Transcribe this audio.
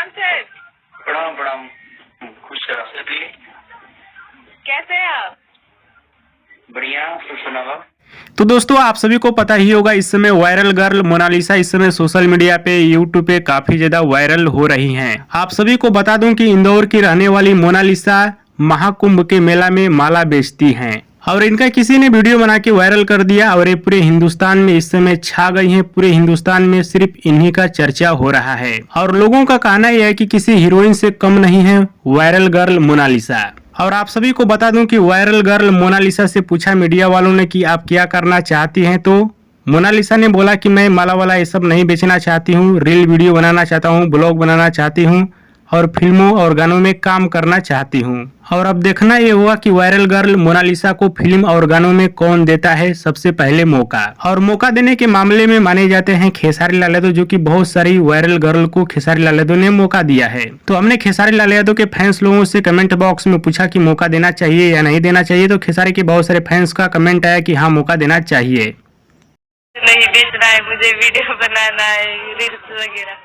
प्रणाम सर। प्रणाम प्रणाम। खुश रहो। कैसे हैं आप? बढ़िया। तो सुनाओ। तो दोस्तों आप सभी को पता ही होगा इस समय वायरल गर्ल मोनालिसा इस समय सोशल मीडिया पे यूट्यूब पे काफी ज्यादा वायरल हो रही हैं। आप सभी को बता दूं कि इंदौर की रहने वाली मोनालिसा महाकुंभ के मेला में माला बेचती हैं और इनका किसी ने वीडियो बना के वायरल कर दिया और ये पूरे हिंदुस्तान में इस समय छा गई हैं। पूरे हिंदुस्तान में सिर्फ इन्हीं का चर्चा हो रहा है और लोगों का कहना यह है कि किसी हीरोइन से कम नहीं है वायरल गर्ल मोनालिसा। और आप सभी को बता दूं कि वायरल गर्ल मोनालिसा से पूछा मीडिया वालों ने कि आप क्या करना चाहती हैं, तो मोनालिसा ने बोला कि मैं माला वाला ये सब नहीं बेचना चाहती हूँ, रील वीडियो बनाना चाहता हूँ, ब्लॉग बनाना चाहती हूँ और फिल्मों और गानों में काम करना चाहती हूँ। और अब देखना ये हुआ कि वायरल गर्ल मोनालिसा को फिल्म और गानों में कौन देता है सबसे पहले मौका। और मौका देने के मामले में माने जाते हैं खेसारी लाल यादव, जो कि बहुत सारी वायरल गर्ल को खेसारी लाल यादव ने मौका दिया है। तो हमने खेसारी लाल यादव के फैंस लोगों से कमेंट बॉक्स में पूछा कि मौका देना चाहिए या नहीं देना चाहिए, तो खेसारी के बहुत सारे फैंस का कमेंट आया कि हाँ मौका देना चाहिए। नहीं बेचना है, मुझे वीडियो बनाना है, रील्स वगैरह।